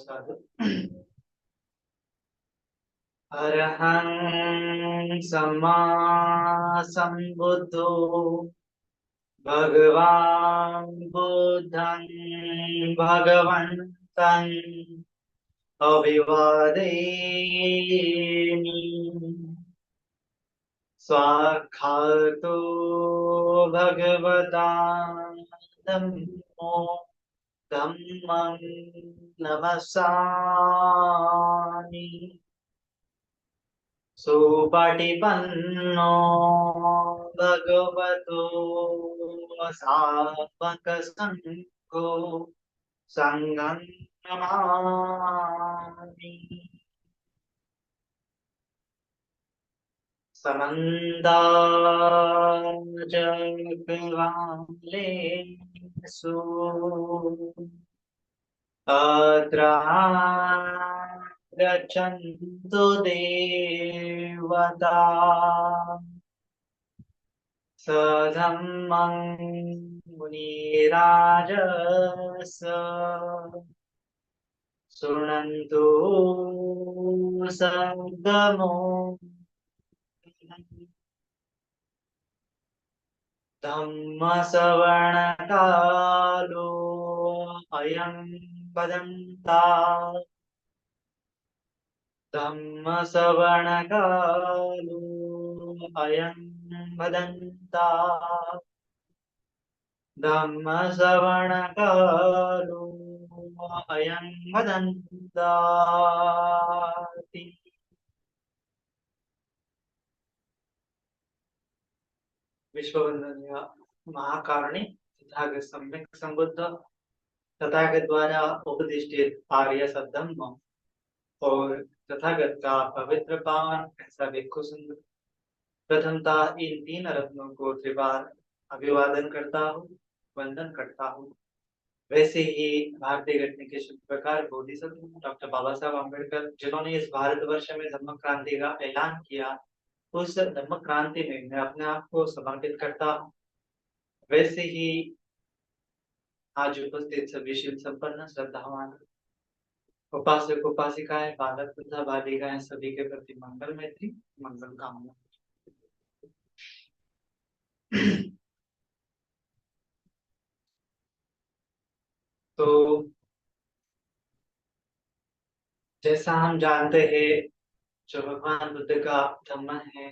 साधु। अरहं सम्मा सम्बुद्धो भगवान् बुद्धं भगवन्तं अभिवादेमि। स्वाक्षातो भगवता धम्मो धम्मं नमस्सामि। सुपटिपन्नो भगवतो सावकसङ्घो सङ्घं नमामि। समन्ताजगवालेषु अत्र गच्छन्तु देवता सधम्मं मुनिराजस शृण्वन्तु सद्गमो धम्मश्रवणकालो अयं वदन्ता धम्मश्रवणकालो अयं वदन्ता धम्मश्रवणकालो अयं वदन्ताति। विश्ववंदनीय महाकारुणी तथागत सम्यक संबुद्ध तथागत द्वारा उपदिष्टित आर्य सद्धम्म और तथागत का पवित्र पावन ऐसा भिक्खु सुंदर प्रथमतः इन तीन रत्नों को त्रिबार अभिवादन करता हूँ, वंदन करता हूँ। वैसे ही भारतीय घटने के शिल्पकार बोधिसत्व डॉक्टर बाबा साहब अम्बेडकर जिन्होंने इस भारतवर्ष में धम्म क्रांति का ऐलान किया, उस धम्म क्रांति में मैं अपने आप को समर्पित करता हूँ। वैसे ही आज उपस्थित सभी शिव संपन्न श्रद्धावान उपासक उपासिकाएं बालक तथा बालिकाएं सभी के प्रति मंगल मैत्री मंगल कामना। तो जैसा हम जानते हैं, जो भगवान बुद्ध का धम्म है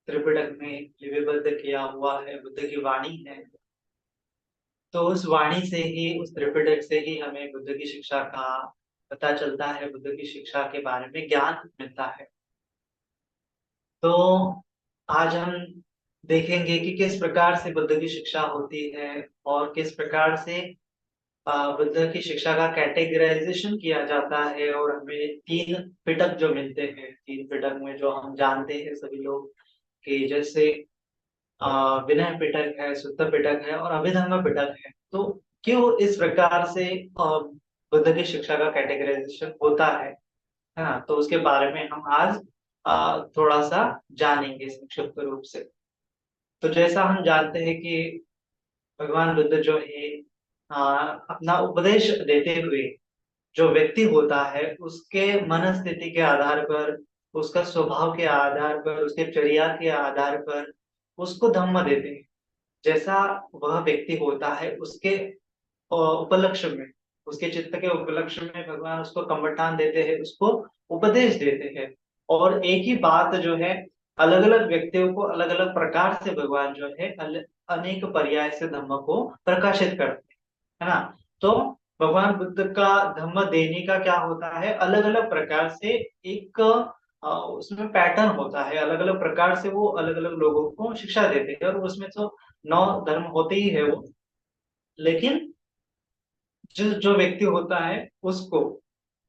त्रिपिटक में लिपिबद्ध किया हुआ है, बुद्ध की वाणी है। तो उस वाणी से ही, उस त्रिपिटक से ही हमें बुद्ध की शिक्षा का पता चलता है, बुद्ध की शिक्षा के बारे में ज्ञान मिलता है। तो आज हम देखेंगे कि किस प्रकार से बुद्ध की शिक्षा होती है और किस प्रकार से बुद्ध की शिक्षा का कैटेगराइजेशन किया जाता है। और हमें तीन पिटक जो मिलते हैं, तीन पिटक में जो हम जानते हैं सभी लोग कि जैसे विनय पिटक है, सुत्त पिटक है और अभिधम्म पिटक है। तो क्यों इस प्रकार से बुद्ध की शिक्षा का कैटेगराइजेशन होता है ना? तो उसके बारे में हम आज थोड़ा सा जानेंगे संक्षिप्त रूप से। तो जैसा हम जानते हैं कि भगवान बुद्ध जो है अपना उपदेश देते हुए जो व्यक्ति होता है उसके मन स्थिति के आधार पर, उसका स्वभाव के आधार पर, उसके चर्या के आधार पर उसको धम्म देते हैं। जैसा वह व्यक्ति होता है उसके उपलक्ष्य में, उसके चित्त के उपलक्ष्य में भगवान उसको कमठान देते हैं, उसको उपदेश देते हैं। और एक ही बात जो है अलग अलग व्यक्तियों को अलग अलग प्रकार से भगवान जो है अनेक पर्याय से धम्म को प्रकाशित करते हैं, है ना? तो भगवान बुद्ध का धम्म देने का क्या होता है, अलग अलग प्रकार से एक उसमें पैटर्न होता है, अलग अलग प्रकार से वो अलग अलग लोगों को शिक्षा देते हैं। और उसमें तो 9 धर्म होते ही है वो, लेकिन जो जो व्यक्ति होता है उसको,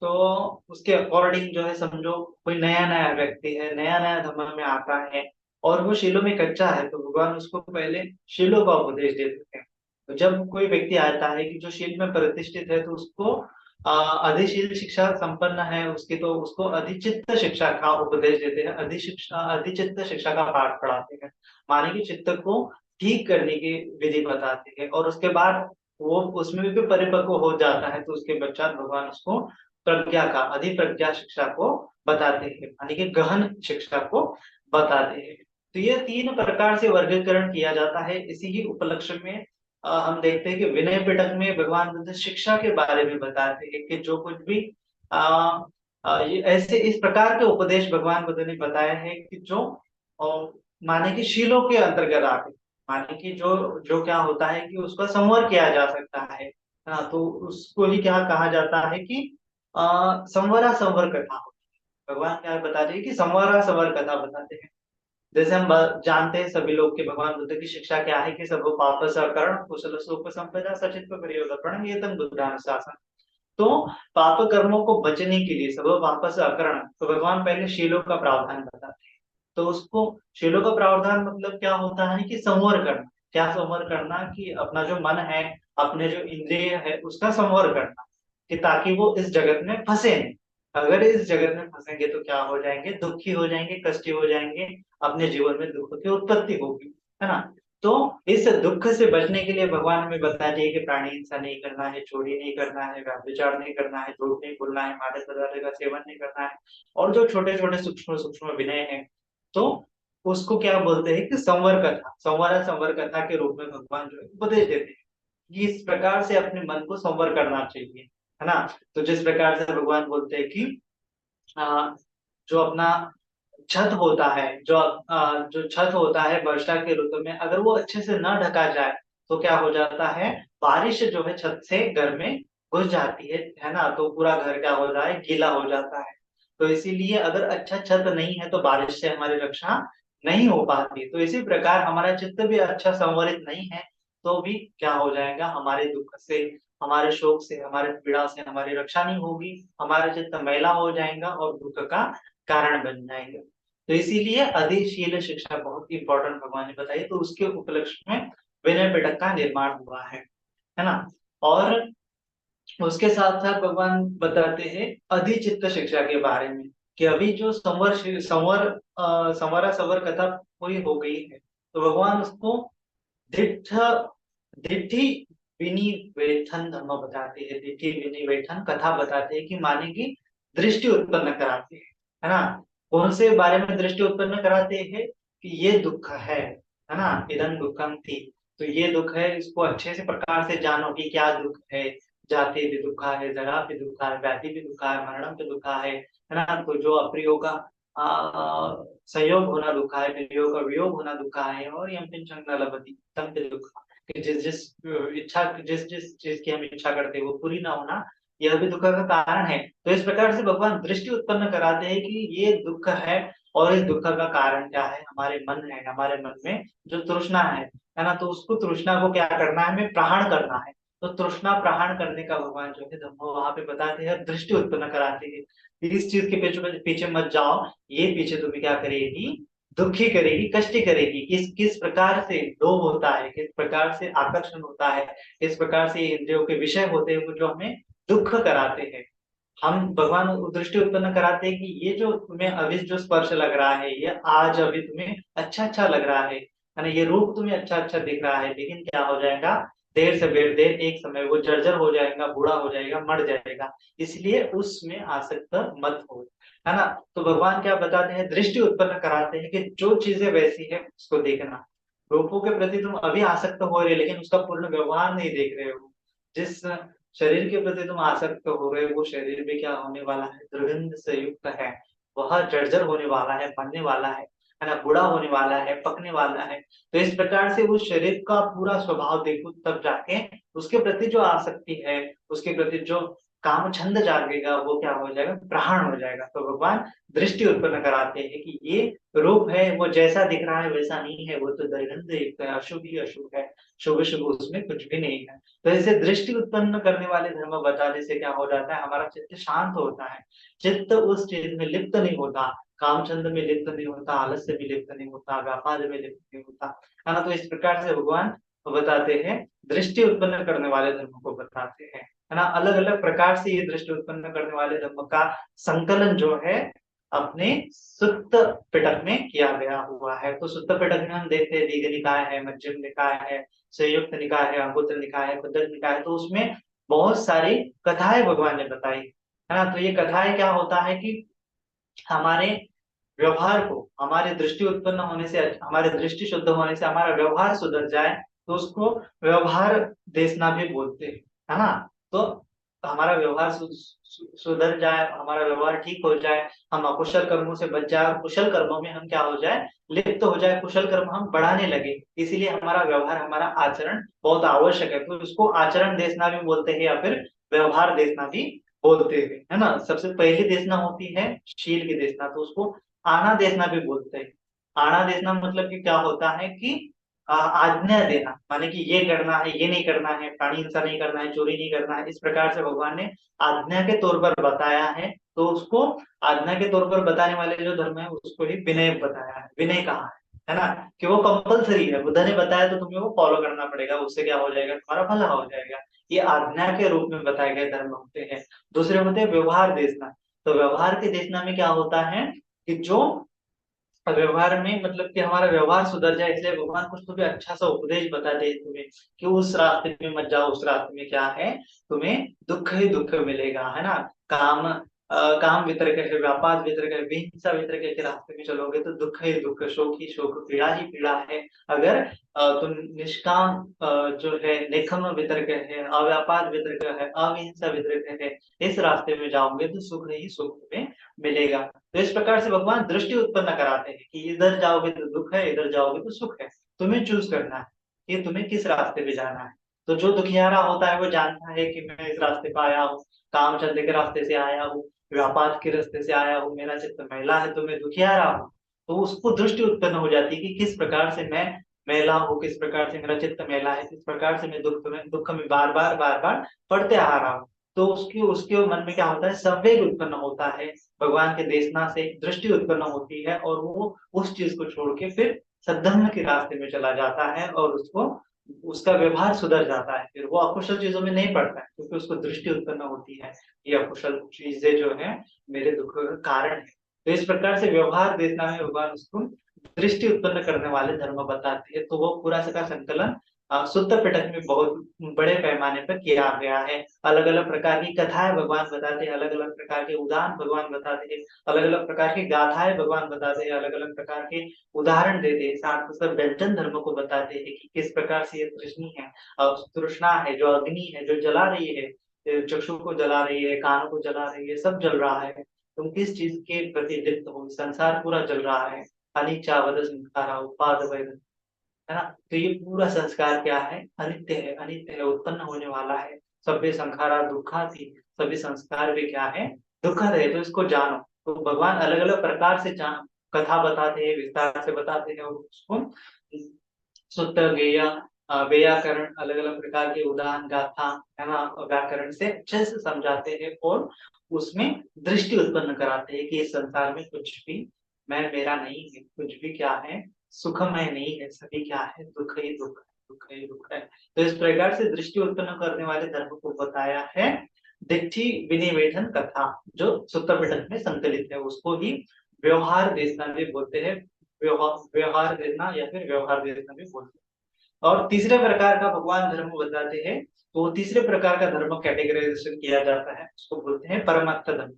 तो उसके अकॉर्डिंग जो है, समझो कोई नया नया व्यक्ति है, नया नया धर्म में आता है और वो शीलों में कच्चा है, तो भगवान उसको पहले शीलों का उपदेश देते हैं। तो जब कोई व्यक्ति आता है कि जो शील में प्रतिष्ठित है, तो उसको अधिशील शिक्षा संपन्न है उसकी, तो उसको अधिचित्त शिक्षा का उपदेश देते हैं, अधिचित्त शिक्षा का पाठ पढ़ाते हैं, माने कि चित्त को ठीक करने की विधि बताते हैं। और उसके बाद वो उसमें भी परिपक्व हो जाता है, तो उसके पश्चात भगवान उसको प्रज्ञा का अधिप्रज्ञा शिक्षा को बताते हैं, यानी कि गहन शिक्षा को बताते हैं। तो ये तीन प्रकार से वर्गीकरण किया जाता है। इसी ही उपलक्ष्य में हम देखते हैं कि विनय पिटक में भगवान बुद्ध शिक्षा के बारे में बताते हैं कि जो कुछ भी आ, ये ऐसे इस प्रकार के उपदेश भगवान बुद्ध ने बताया है कि जो अ, माने कि शीलों के अंतर्गत आते, माने कि जो जो क्या होता है कि उसका संवर किया जा सकता है। हाँ, तो उसको ही क्या कहा जाता है कि संवरा संवर कथा। भगवान क्या बताते हैं कि संवरा संवर कथा बताते हैं। जैसे हम जानते हैं सभी लोग कि भगवान बुद्ध की शिक्षा क्या है कि सब पाप सकरण कुशल सुख संपदा सचित परियोगपणम ये तम बुद्धानुशासन। तो पाप कर्मों को बचने के लिए सब वापस अकरण, तो भगवान पहले शीलों का प्रावधान बताते हैं। तो उसको शीलों का प्रावधान मतलब क्या होता है कि संवर करना। क्या संवर करना कि अपना जो मन है, अपने जो इंद्रिय है उसका संवर करना, कि ताकि वो इस जगत में फंसे नहीं। अगर इस जगत में फंसेंगे तो क्या हो जाएंगे, दुखी हो जाएंगे, कष्टी हो जाएंगे, अपने जीवन में दुख की उत्पत्ति होगी, है ना। तो इस दुख से बचने के लिए भगवान हमें बता दिए कि प्राणी हिंसा नहीं करना है, चोरी नहीं करना है, व्यभिचार नहीं करना है, झूठ नहीं बोलना है, मादक पदार्थ का सेवन नहीं करना है, और जो छोटे छोटे सूक्ष्म सूक्ष्म विनय है, तो उसको क्या बोलते हैं कि संवर कथा, संवर कथा के रूप में भगवान जो है उपदेश देते हैं कि इस प्रकार से अपने मन को संवर करना चाहिए, है ना। तो जिस प्रकार से भगवान बोलते हैं कि आ, जो अपना छत होता है, जो छत होता है वर्षा के ऋतु में, अगर वो अच्छे से न ढका जाए तो क्या हो जाता है, बारिश जो है छत से घर में घुस जाती है ना, तो पूरा घर क्या हो रहा है, गीला हो जाता है। तो इसीलिए अगर अच्छा छत नहीं है तो बारिश से हमारी रक्षा नहीं हो पाती। तो इसी प्रकार हमारा चित्त भी अच्छा संवरित नहीं है तो भी क्या हो जाएगा, हमारे दुख से, हमारे शोक से, हमारे पीड़ा से हमारी रक्षा नहीं होगी, हमारा चित्त मैला हो जाएगा और दुख का कारण बन जाएगा। तो इसीलिए अधिशील शिक्षा बहुत इंपॉर्टेंट भगवान ने बताई, तो उसके उपलक्ष्य में विनय पिटक का निर्माण हुआ है ना। और उसके साथ साथ भगवान बताते हैं अधिचित्त शिक्षा के बारे में, कि अभी जो संवरा सवर कथा पूरी हो गई है, तो भगवान उसको दिट्ठ दिट्ठी विनिवेठन धर्म बताते हैं, दिट्ठी विनिवेठन कथा बताते हैं, कि माने की दृष्टि उत्पन्न कराते हैं, है ना। कौन से बारे में दृष्टि उत्पन्न कराते हैं, कि ये दुख है ना, इदं दुखम थी, तो ये दुख है, इसको अच्छे से प्रकार से जानो कि क्या दुख है। जाति भी दुखा है, जरा भी दुखा है, व्याधि भी दुखा है, मरणम भी दुखा है ना। तो जो अप्रियो का संयोग होना दुखा है, प्रियो का वियोग होना दुखा है, और यम पिंचंग न लभते तम पे दुख, कि जिस जिस इच्छा, जिस जिस चीज की हम इच्छा करते हैं वो पूरी ना होना, यह भी दुख का कारण है। तो इस प्रकार से भगवान दृष्टि उत्पन्न कराते हैं कि ये दुख है, और इस दुख का कारण क्या है, हमारे मन है, हमारे मन में जो तृष्णा है ना। तो उसको तृष्णा को क्या करना है, हमें प्रहार करना है। तो तृष्णा प्रहार करने का भगवान जो है धम्म वहां पे बताते हैं, दृष्टि उत्पन्न कराते हैं। इस चीज के पीछे पीछे मत जाओ, ये पीछे तुम्हें क्या करेगी, दुखी करेगी, कष्टी करेगी। किस किस प्रकार से लोभ होता है, किस प्रकार से आकर्षण होता है, किस प्रकार से इंद्रियों के विषय होते हैं वो जो हमें दुख कराते हैं। हम भगवान दृष्टि उत्पन्न कराते हैं कि ये जो तुम्हें अभी जो स्पर्श लग रहा है, ये आज अभी तुम्हें अच्छा अच्छा लग रहा है ना, ये रूप तुम्हें अच्छा अच्छा दिख रहा है, लेकिन क्या हो जाएगा, देर से देर एक समय वो जर्जर हो जाएगा, बूढ़ा हो जाएगा, मर जाएगा। इसलिए उसमें आसक्त मत हो, है ना। तो भगवान क्या बताते हैं, दृष्टि उत्पन्न कराते हैं कि जो चीजें वैसी है उसको देखना। रूपों के प्रति तुम अभी आसक्त हो रहे हो, लेकिन उसका पूर्ण व्यवहार नहीं देख रहे हो। जिस शरीर के प्रति तुम आसक्त हो रहे हो, वो शरीर भी क्या होने वाला है, दुर्गंध से युक्त है, वह जर्जर होने वाला है, मरने वाला है ना, बूढ़ा होने वाला है, पकने वाला है। तो इस प्रकार से उस शरीर का पूरा स्वभाव देखो, तब जाके उसके प्रति जो आसक्ति है, उसके प्रति जो काम छंद जागेगा, वो क्या हो जाएगा, प्रहण हो जाएगा। तो भगवान दृष्टि उत्पन्न कराते हैं कि ये रूप है, वो जैसा दिख रहा है वैसा नहीं है, वो तो दुर्गंध युक्त है, अशुभ ही अशुभ है, शुभ शुभ उसमें कुछ भी नहीं है। तो ऐसे दृष्टि उत्पन्न करने वाले धर्म बताने से क्या हो जाता है, हमारा चित्त शांत होता है। चित्त उस चीज में लिप्त नहीं होता, कामचंद में लिप्त नहीं होता, आलस्य में लिप्त नहीं होता, व्यापार में लिप्त नहीं होता, है ना। तो इस प्रकार से भगवान बताते हैं, दृष्टि उत्पन्न करने वाले धर्म को बताते हैं, है ना। अलग अलग प्रकार से ये दृष्टि उत्पन्न करने वाले धर्म का संकलन जो है अपने सुत्त पिटक में किया गया हुआ है। तो सुत्त पिटक में हम देखते हैं दीघ निकाय है, मध्यम निकाय है, संयुक्त निकाय है, अंगुत्तर निकाय है, खुद्दक निकाय है। तो उसमें बहुत सारी कथाएं भगवान ने बताई है ना। तो ये कथाएं क्या होता है कि हमारे व्यवहार को, हमारी दृष्टि उत्पन्न होने से, हमारी दृष्टि शुद्ध होने से हमारा व्यवहार सुधर जाए, तो उसको व्यवहार देशना भी बोलते हैं, है ना। तो हमारा व्यवहार सुधर जाए, हमारा व्यवहार ठीक हो जाए, हम अकुशल कर्मों से बच जाए और कुशल कर्मों में हम क्या हो जाए, लिप्त हो जाए, कुशल कर्म हम बढ़ाने लगे। इसीलिए हमारा व्यवहार, हमारा आचरण बहुत आवश्यक है। तो इसको आचरण देशना भी बोलते हैं या फिर व्यवहार देशना भी बोलते हैं, है ना। सबसे पहली देशना होती है शील की देशना, तो उसको आना देना भी बोलते हैं। आना देना मतलब कि क्या होता है कि आज्ञा देना, माने कि ये करना है, ये नहीं करना है, प्राणी हिंसा नहीं करना है, चोरी नहीं करना है, इस प्रकार से भगवान ने आज्ञा के तौर पर बताया है। तो उसको आज्ञा के तौर पर बताने वाले जो धर्म है उसको ही विनय बताया है, विनय कहा है ना। कि वो कंपलसरी है, बुद्ध ने बताया तो तुम्हें वो फॉलो करना पड़ेगा, उससे क्या हो जाएगा, तुम्हारा भला हो जाएगा। ये आज्ञा के रूप में बताए गए धर्म होते हैं। दूसरे होते हैं व्यवहार देशना। तो व्यवहार के देशना में क्या होता है कि जो व्यवहार में मतलब कि हमारा व्यवहार सुधर जाए, इसलिए भगवान कुछ तुम्हें अच्छा सा उपदेश बता दे तुम्हें कि उस रास्ते में मत जाओ, उस रास्ते में क्या है, तुम्हें दुख ही दुख मिलेगा, है ना। काम काम वितरक है, व्यापार वितरक है, विहिंसा वितरक के रास्ते में चलोगे तो दुख ही दुख, शोक ही शोक, पीड़ा ही पीड़ा है। अगर तुम निष्काम जो है, निखम वितरक है, अव्यापार वितरक है, अविहिंसा वितरक है, इस रास्ते में जाओगे तो सुख ही सुख तुम्हें मिलेगा। तो इस प्रकार से भगवान दृष्टि उत्पन्न कराते हैं कि इधर जाओगे तो दुख है, इधर जाओगे तो सुख है, तुम्हें चूज करना है कि तुम्हें किस रास्ते पे जाना है। तो जो दुखियारा होता है वो जानता है कि मैं इस रास्ते पे आया हूँ, काम चंदे के रास्ते से आया हूँ, व्यापार के रास्ते से आया हूँ, मेरा चित्त मैला है तो मैं दुखियारा हूँ। तो उसको दृष्टि उत्पन्न हो जाती है कि किस प्रकार से मैं मैला हूँ, किस प्रकार से मेरा चित्त मैला है, किस प्रकार से मैं दुख में बार बार पड़ते आ रहा हूँ। तो उसके उसके मन में क्या होता है, संवेग उत्पन्न होता है, भगवान के देशना से दृष्टि उत्पन्न होती है, और वो उस चीज को छोड़ के फिर सद्धर्म के रास्ते में चला जाता है, और उसको उसका व्यवहार सुधर जाता है, फिर वो अकुशल चीजों में नहीं पड़ता है, क्योंकि उसको दृष्टि उत्पन्न होती है, ये अकुशल चीजें जो है मेरे दुख का कारण है। तो इस प्रकार से व्यवहार देशना में भगवान उसको दृष्टि उत्पन्न करने वाले धर्म बताते हैं। तो वो पूरा का संकलन शुद्ध पिटक में बहुत बड़े पैमाने पर किया गया है। अलग अलग प्रकार की कथाएं भगवान बताते हैं, अलग अलग प्रकार के उदाहरण भगवान बताते हैं, अलग अलग प्रकार की गाथाएं भगवान बताते हैं, अलग अलग प्रकार के उदाहरण देते हैं, साथ में सब व्यंजन धर्म को बताते हैं कि किस प्रकार से ये तृष्णी है, तृष्णा है, जो अग्नि है जो जला रही है, चक्षु को जला रही है, कानों को जला रही है, सब जल रहा है, तुम किस चीज के प्रति लिप्त हो, संसार पूरा जल रहा है। अनिच्छा वद संखारा उपाद वैद, है ना। तो ये पूरा संस्कार क्या है, अनित्य है, अनित्य है, उत्पन्न होने वाला है। सभ्य संखारा दुखा थी, सभी संस्कार भी क्या है, दुखद है, तो इसको जानो। तो भगवान अलग अलग प्रकार से जान कथा बताते हैं, विस्तार से बताते हैं, और उसको शुद्ध गेय व्याकरण, अलग अलग प्रकार के उदाहरण गाथा, है ना, व्याकरण से अच्छे से समझाते हैं, और उसमें दृष्टि उत्पन्न कराते हैं कि इस संसार में कुछ भी मैं मेरा नहीं है, कुछ भी क्या है, सुखमय नहीं है, सभी क्या है, दुख ही दुख है, दुख ही दुख है। तो इस प्रकार से दृष्टि उत्पन्न करने वाले धर्म को बताया है दिट्ठी विनिवेदन कथा, जो सूत्र पिटक में संकलित है, उसको ही व्यवहार देशना भी बोलते हैं, व्यवहार देना या फिर व्यवहार देशना भी बोलते हैं। और तीसरे प्रकार का भगवान धर्म बताते हैं, तो तीसरे प्रकार का धर्म कैटेगराइजेशन किया जाता है, उसको बोलते हैं परमत्त धर्म,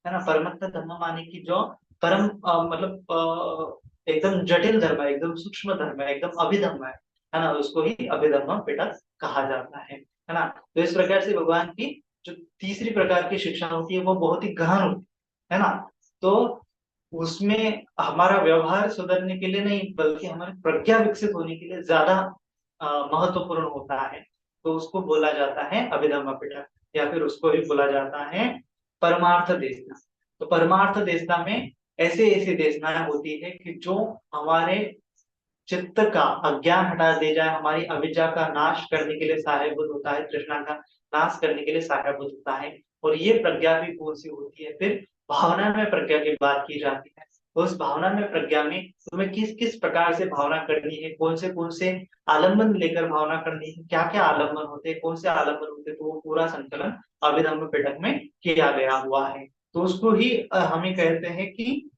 है ना। परमत्त धर्म माने कि जो परम मतलब एकदम जटिल धर्म है, एकदम सूक्ष्म धर्म है, एकदम अभिधर्म है ना, उसको ही अभिधर्म पिटक कहा जाता है ना। तो इस प्रकार से भगवान की जो तीसरी प्रकार की शिक्षा होती है वो बहुत ही गहन होती है ना। तो उसमें हमारा व्यवहार सुधरने के लिए नहीं, बल्कि हमारी प्रज्ञा विकसित होने के लिए ज्यादा महत्वपूर्ण होता है। तो उसको बोला जाता है अभिधम्म पिटक, या फिर उसको भी बोला जाता है परमार्थ देशना। तो परमार्थ देशना में ऐसे ऐसी देशनाएं होती है कि जो हमारे चित्त का अज्ञान हटा दे जाए, हमारी अविद्या का नाश करने के लिए सहायभूत होता है, तृष्णा का नाश करने के लिए सहायभूत होता है। और ये प्रज्ञा भी कौन सी होती है, फिर भावना में प्रज्ञा की बात की जाती है। तो उस भावना में प्रज्ञा में तुम्हें किस किस प्रकार से भावना करनी है, कौन से आलम्बन लेकर भावना करनी है, क्या क्या आलम्बन होते हैं, कौन से आलम्बन होते हैं, तो वो पूरा संकलन अभिधम्म पिटक में किया गया हुआ है। तो उसको ही हमें कहते हैं कि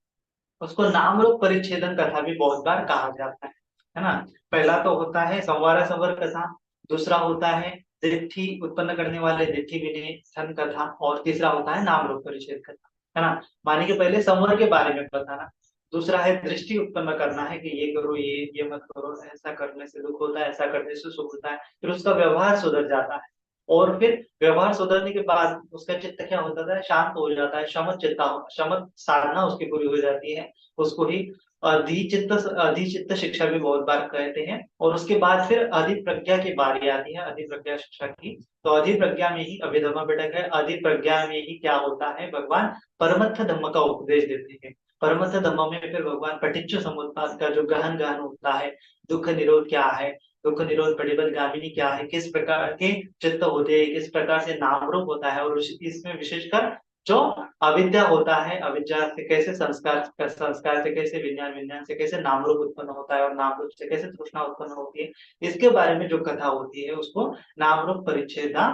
उसको नाम रूप परिच्छेदन कथा भी बहुत बार कहा जाता है ना। पहला तो होता है संवार संवर कथा, दूसरा होता है दिट्ठी उत्पन्न करने वाले दिट्ठी विनिधन कथा, और तीसरा होता है नाम रूप परिच्छेद कथा, है ना। माने कि पहले संवर के बारे में बताना, दूसरा है दृष्टि उत्पन्न करना है कि ये करो, ये मत करो, ऐसा करने से दुख होता है, ऐसा करने से सुख होता है, फिर उसका व्यवहार सुधर जाता है। और फिर व्यवहार सुधरने के बाद उसका चित्त क्या होता है, शांत हो जाता है, शमत चित्ता, शमत साधना उसकी पूरी हो जाती है। उसको ही अधिचित्त शिक्षा भी बहुत बार कहते हैं। और उसके बाद फिर अधिप्रज्ञा की बारी आती है, अधिप्रज्ञा शिक्षा की। तो अधिप्रज्ञा में ही अभिधम्म पिटक है। अधिप्रज्ञा में ही क्या होता है, भगवान परमत्थ धम्म का उपदेश देते हैं। परमत्थ धम्म में फिर भगवान पटिच्च समुत्पाद का जो गहन गहन होता है, दुख निरोध क्या है, दुख निरोध पटिबल गामिनी क्या है, किस प्रकार के चित्त होते हैं, किस प्रकार से नाम रूप होता है, और इसमें विशेषकर जो अविद्या होता है, अविद्या से कैसे संस्कार, संस्कार से कैसे विज्ञान, विज्ञान से कैसे नाम रूप उत्पन्न होता है, और नाम रूप से कैसे तृष्णा उत्पन्न होती है, इसके बारे में जो कथा होती है उसको नाम रूप परिच्छेदा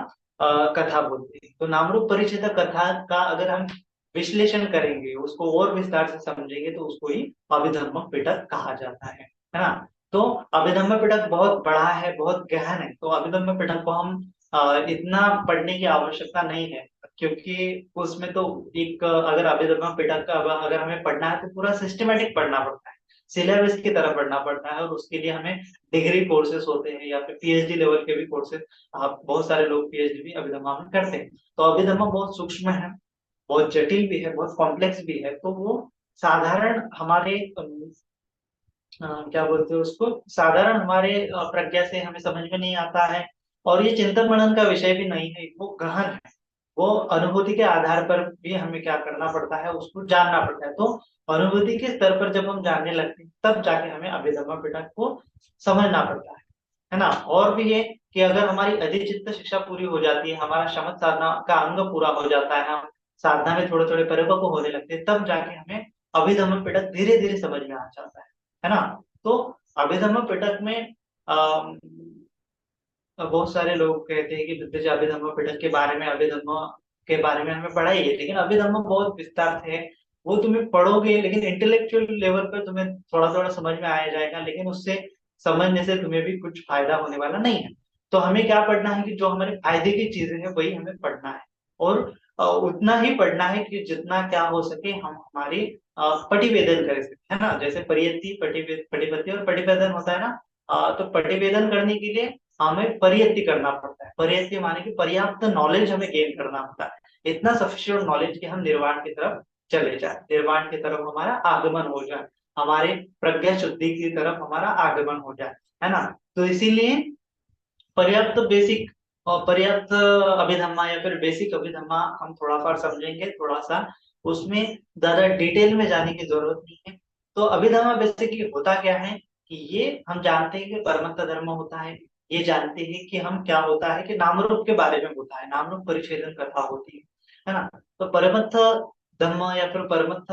कथा बोलते हैं। तो नाम रूप परिच्छेदा कथा का अगर हम विश्लेषण करेंगे, उसको और विस्तार से समझेंगे, तो उसको ही अभिधर्म पिटक कहा जाता है ना। तो अभिधम्म पिटक बहुत बड़ा है, बहुत गहन है, तो अभिधम्म पिटक को हम इतना पढ़ने की आवश्यकता नहीं है, क्योंकि उसमें तो एक अगर अभिधर्म पिटक का अगर हमें पढ़ना है तो पूरा सिस्टमेटिक पढ़ना पड़ता है, सिलेबस की तरह पढ़ना पड़ता है, और उसके लिए हमें डिग्री कोर्सेज होते हैं या फिर पीएचडी लेवल के भी कोर्सेज, बहुत सारे लोग पीएचडी भी अभिधम्मा में करते हैं। तो अभिधम्मा बहुत सूक्ष्म है, बहुत जटिल भी है, बहुत कॉम्प्लेक्स भी है, तो वो साधारण हमारे क्या बोलते हैं उसको, साधारण हमारे प्रज्ञा से हमें समझ में नहीं आता है। और ये चिंतन मनन का विषय भी नहीं है, वो गहन है, वो अनुभूति के आधार पर भी हमें क्या करना पड़ता है, उसको जानना पड़ता है। तो अनुभूति के स्तर पर जब हम जानने लगते हैं तब जाके हमें अभिधम्म पिटक को समझना पड़ता है ना। और भी ये कि अगर हमारी अधिचित्त शिक्षा पूरी हो जाती है, हमारा शमत साधना का अंग पूरा हो जाता है, हम साधना में थोड़े थोड़े परिपक्व होने लगते हैं, तब जाके हमें अभिधम्म पिटक धीरे धीरे समझ में आ जाता है ना। तो अभिधम्म पिटक में बहुत सारे लोग कहते हैं कि बुद्ध जी अभिधम्म पिटक के बारे में, अभिधम्म के बारे में हमें पढ़ाई है, लेकिन अभिधम्म बहुत विस्तार से है, वो तुम्हें पढ़ोगे लेकिन इंटेलेक्चुअल लेवल पर तुम्हें थोड़ा थोड़ा समझ में आया जाएगा, लेकिन उससे समझने से तुम्हें भी कुछ फायदा होने वाला नहीं है। तो हमें क्या पढ़ना है कि जो हमारे फायदे की चीजें हैं वही हमें पढ़ना है, और उतना ही पढ़ना है कि जितना क्या हो सके हम हमारी पटिवेदन कर सके, है ना। जैसे परियति पटिपति और पटिवेदन होता है ना। तो पटिवेदन करने के लिए हमें परियत्ति करना पड़ता है। परियत्ति माने कि पर्याप्त नॉलेज हमें गेन करना होता है, इतना सफिशिएंट नॉलेज कि हम निर्वाण की तरफ चले जाए, निर्वाण की तरफ हमारा आगमन हो जाए, हमारे प्रज्ञा शुद्धि की तरफ हमारा आगमन हो जाए, है ना। तो इसीलिए पर्याप्त बेसिक और पर्याप्त अभिधम्मा या फिर बेसिक अभिधम्मा हम थोड़ा सा समझेंगे, थोड़ा सा उसमें ज्यादा डिटेल में जाने की जरूरत नहीं है। तो अभिधम्मा बेसिकली होता क्या है कि ये हम जानते हैं कि परमत्त धर्म होता है, ये जानते हैं कि हम क्या होता है कि नाम रूप के बारे में होता है, नाम रूप परिच्छेदन कथा होती है ना। तो परमत्त धर्म या फिर परमत्त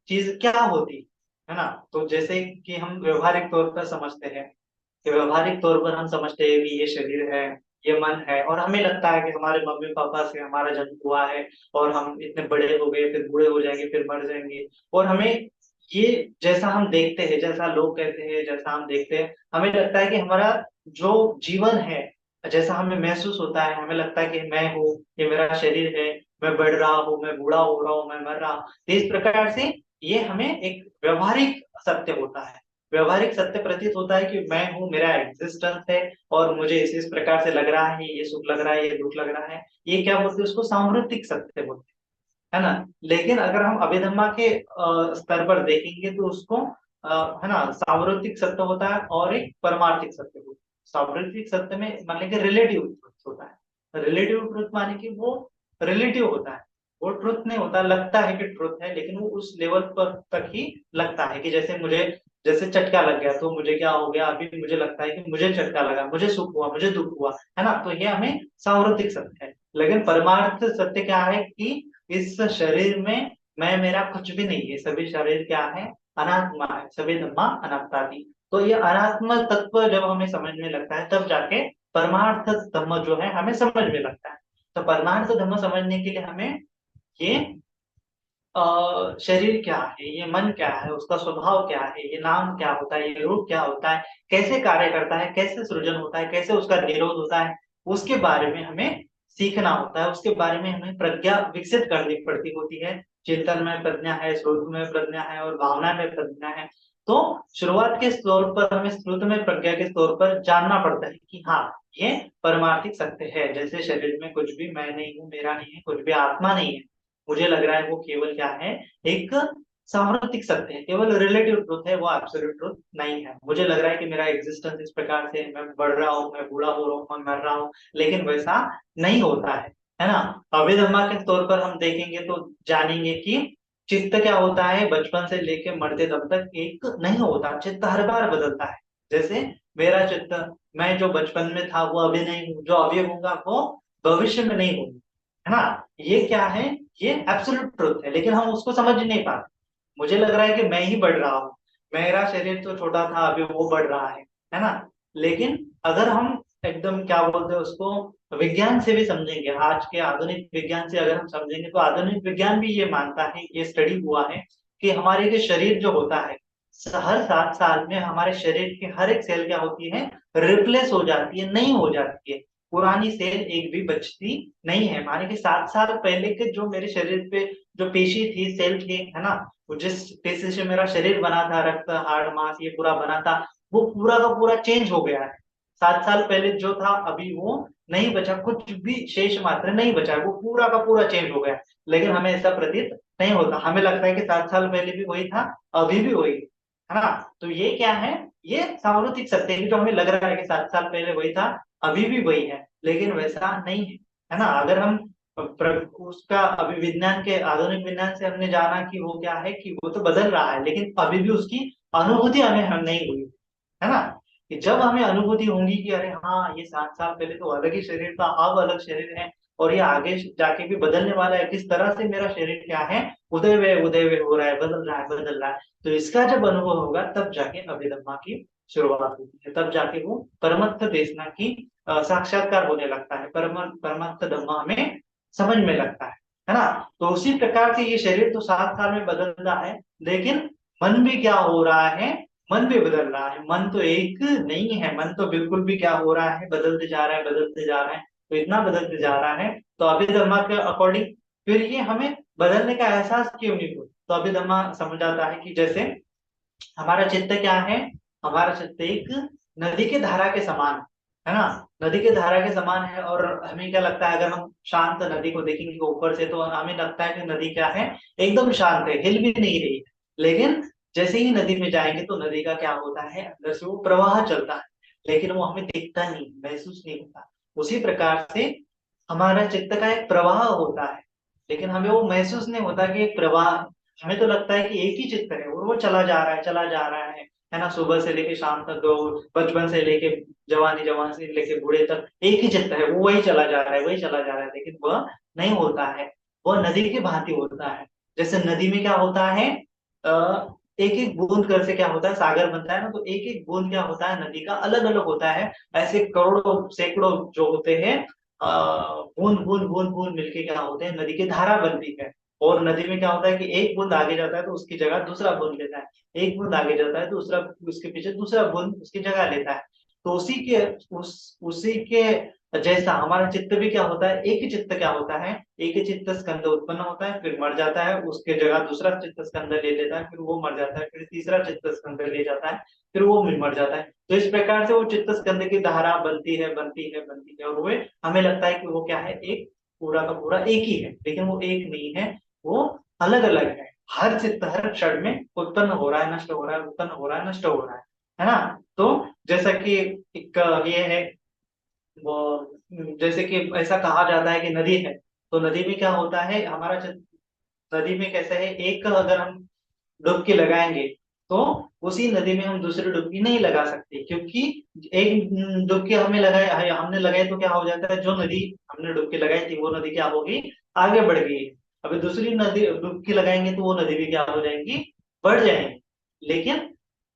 चीज क्या होती है ना। तो जैसे कि हम व्यवहारिक तौर पर समझते हैं कि व्यवहारिक तौर पर हम समझते हैं कि ये शरीर है, ये मन है, और हमें लगता है कि हमारे मम्मी पापा से हमारा जन्म हुआ है, और हम इतने बड़े हो गए, फिर बूढ़े हो जाएंगे, फिर मर जाएंगे। और हमें ये जैसा हम देखते हैं, जैसा लोग कहते हैं, जैसा हम देखते हैं, हमें लगता है कि हमारा जो जीवन है, जैसा हमें महसूस होता है, हमें लगता है कि मैं हूँ, ये मेरा शरीर है, मैं बढ़ रहा हूँ, मैं बूढ़ा हो रहा हूँ, मैं मर रहा हूँ। तो इस प्रकार से ये हमें एक व्यवहारिक सत्य होता है, व्यवहारिक सत्य प्रतीत होता है कि मैं हूँ, मेरा एग्जिस्टेंस है, और मुझे इस प्रकार से लग रहा है, ये सुख लग रहा है, ये दुख लग रहा है। ये क्या बोलते हैं उसको, सांवृतिक सत्य बोलते हैं, है ना। लेकिन अगर हम अभिधम्मा के स्तर पर देखेंगे तो उसको है ना, सांवृतिक सत्य होता है और एक परमार्थिक सत्य होता है। सांवृतिक सत्य में मान लीजिए रिलेटिव ट्रुथ होता है, रिलेटिव ट्रुथ माने कि वो रिलेटिव होता है, वो ट्रुथ नहीं होता, लगता है कि ट्रुथ है, लेकिन वो उस लेवल पर तक ही लगता है कि जैसे मुझे, जैसे झटका लग गया तो मुझे क्या हो गया, अभी मुझे लगता है कि मुझे झटका लगा, मुझे सुख हुआ, मुझे दुख हुआ, है ना। तो ये हमें सांवृतिक सत्य है। लेकिन परमार्थ सत्य क्या है कि इस शरीर में मैं मेरा कुछ भी नहीं है, सभी शरीर क्या है, अनात्मा है, सभी धम्मा अनात्मादि। तो ये अनात्मा तत्व जब हमें समझ में लगता है तब जाके परमार्थ धम्म जो है हमें समझ में लगता है। तो परमार्थ धम्म समझने के लिए हमें ये शरीर क्या है, ये मन क्या है, उसका स्वभाव क्या है, ये नाम क्या होता है, ये रूप क्या होता है, कैसे कार्य करता है, कैसे सृजन होता है, कैसे उसका निरोध होता है, उसके बारे में हमें सीखना होता है। उसके बारे में हमें प्रज्ञा विकसित करनी पड़ती होती है। चिंतन में प्रज्ञा है, श्रुत में प्रज्ञा है और भावना में प्रज्ञा है। तो शुरुआत के स्तर पर हमें श्रुत में प्रज्ञा के स्तर पर जानना पड़ता है कि हाँ, ये परमार्थिक सत्य है। जैसे शरीर में कुछ भी मैं नहीं हूँ, मेरा नहीं है, कुछ भी आत्मा नहीं है, मुझे लग रहा है वो केवल क्या है, एक सांप्रतिक सत्य है, केवल रिलेटिव ट्रुथ है, वो एब्सोल्यूट ट्रुथ नहीं है। मुझे लग रहा है कि मेरा एग्जिस्टेंस इस प्रकार से, मैं बढ़ रहा हूँ, मैं बूढ़ा हो रहा हूँ, मैं मर रहा हूँ, लेकिन वैसा नहीं होता है ना। अभिधर्मा के तौर पर हम देखेंगे तो जानेंगे कि चित्त क्या होता है, बचपन से लेके मरते दम तक एक नहीं होता, चित्त हर बार बदलता है। जैसे मेरा चित्त, मैं जो बचपन में था वो अभी नहीं हूँ, जो अभी होगा वो भविष्य में नहीं होगा, है ना। ये क्या है, ये एब्सोल्यूट ट्रुथ है, लेकिन हम उसको समझ नहीं पाते। मुझे लग रहा है कि मैं ही बढ़ रहा हूँ, मेरा शरीर तो छोटा था, अभी वो बढ़ रहा है ना। लेकिन अगर हम एकदम क्या बोलते हैं उसको, विज्ञान से भी समझेंगे, आज के आधुनिक विज्ञान से अगर हम समझेंगे, तो आधुनिक विज्ञान भी ये मानता है, ये स्टडी हुआ है कि हमारे के शरीर जो होता है, हर 7 साल में हमारे शरीर की हर एक सेल क्या होती है, रिप्लेस हो जाती है, नहीं हो जाती है। पुरानी सेल एक भी बचती नहीं है। माने कि 7 साल पहले के जो मेरे शरीर पे जो पेशी थी, सेल थी, है ना, वो जिस पेशी से मेरा शरीर बना था, रक्त हाड़ मांस ये पूरा बना था, वो पूरा का पूरा चेंज हो गया है। 7 साल पहले जो था, अभी वो नहीं बचा, कुछ भी शेष मात्र नहीं बचा है, वो पूरा का पूरा चेंज हो गया है। लेकिन हमें ऐसा प्रतीत नहीं होता, हमें लगता है कि 7 साल पहले भी वही था, अभी भी वही है ना। तो ये क्या है, ये सार्वत्रिक सत्य है, जो हमें लग रहा है कि 7 साल पहले वही था, अभी भी वही है, लेकिन वैसा नहीं है ना। अगर हम उसका अभी विज्ञान के, आधुनिक विज्ञान से हमने जाना कि वो क्या है, कि वो तो बदल रहा है, लेकिन अभी भी उसकी अनुभूति हमें हम नहीं हुई, है ना। कि जब हमें अनुभूति होगी कि अरे हाँ, ये 7 साल पहले तो अलग ही शरीर था, अब अलग शरीर है, और ये आगे जाके भी बदलने वाला है, किस तरह से मेरा शरीर क्या है, उदय वे हो रहा है, बदल रहा है, बदल रहा है। तो इसका जब अनुभव होगा, तब जाके अभिधर्मा की शुरुआत होती है, तब जाके वो परमत्थ देशना की साक्षात्कार होने लगता है, परमत्थ धम्मा हमें समझ में लगता है ना। तो उसी प्रकार से ये शरीर तो 7 साल में बदल रहा है, लेकिन मन भी क्या हो रहा है, मन भी बदल रहा है। मन तो एक नहीं है, मन तो बिल्कुल भी क्या हो रहा है, बदलते जा रहा है, बदलते जा रहा है। तो इतना बदलते जा रहा है, तो अभिधर्मा के अकॉर्डिंग फिर ये हमें बदलने का एहसास क्यों नहीं हुआ। तो अभिधर्मा समझ आता है कि जैसे हमारा चित्त क्या है, हमारा चित्त एक नदी के धारा के समान है ना, नदी के धारा के समान है। और हमें क्या लगता है, अगर हम शांत नदी को देखेंगे ऊपर से, तो हमें लगता है कि नदी क्या है, एकदम शांत है, हिल भी नहीं रही है। लेकिन जैसे ही नदी में जाएंगे, तो नदी का क्या होता है, अंदर से वो प्रवाह चलता है, लेकिन वो हमें दिखता नहीं, महसूस नहीं होता। उसी प्रकार से हमारा चित्त का एक प्रवाह होता है, लेकिन हमें वो महसूस नहीं होता कि एक प्रवाह। हमें तो लगता है कि एक ही चित्त है, और वो चला जा रहा है, चला जा रहा है ना। सुबह से लेके शाम तक, बचपन से लेके जवानी, जवान से लेके बूढ़े तक एक ही चित्त है, वो वही चला जा रहा है, वही चला जा रहा है, लेकिन वह नहीं होता है। वह नदी की भांति होता है। जैसे नदी में क्या होता है, एक एक बूंद कर से क्या होता है, सागर बनता है ना, तो एक एक बूंद क्या होता है, नदी का अलग अलग होता है। ऐसे करोड़ों सैकड़ों जो होते हैं, बूंद बूंद बूंद बूंद मिलके क्या होते हैं, नदी की धारा बनती है। और नदी में क्या होता है कि एक बूंद आगे जाता है, तो उसकी जगह दूसरा बूंद लेता है, एक बूंद आगे जाता है, तो दूसरा उसके पीछे दूसरा बूंद उसकी जगह लेता है। तो उसी के जैसा हमारा चित्त भी क्या होता है, एक ही चित्त क्या होता है, एक ही चित्त स्कंद उत्पन्न होता है, फिर मर जाता है, उसके जगह दूसरा चित्त स्कंद ले लेता है, फिर वो मर जाता है, फिर तीसरा चित्त स्कंद ले जाता है, फिर वो भी मर जाता है। तो इस प्रकार से वो चित्त स्कंद की धारा बनती है, बनती है, बनती है, और वो हमें लगता है कि वो क्या है, एक पूरा का पूरा एक ही है, लेकिन वो एक नहीं है, वो अलग अलग है। हर चित्त हर क्षण में उत्पन्न हो रहा है, नष्ट हो रहा है, उत्पन्न हो रहा है, नष्ट हो रहा है ना। तो जैसा कि एक ये है, वो जैसे कि ऐसा कहा जाता है कि नदी है, तो नदी में क्या होता है, हमारा नदी में कैसा है, एक अगर हम डुबकी लगाएंगे, तो उसी नदी में हम दूसरी डुबकी नहीं लगा सकते, क्योंकि एक डुबकी हमें लगाए, हमने लगाई, तो क्या हो जाता है, जो नदी हमने डुबकी लगाई थी, वो नदी क्या होगी, आगे बढ़ गई। अभी दूसरी नदी डुबकी लगाएंगे, तो वो नदी भी क्या हो जाएंगी, बढ़ जाएंगी। लेकिन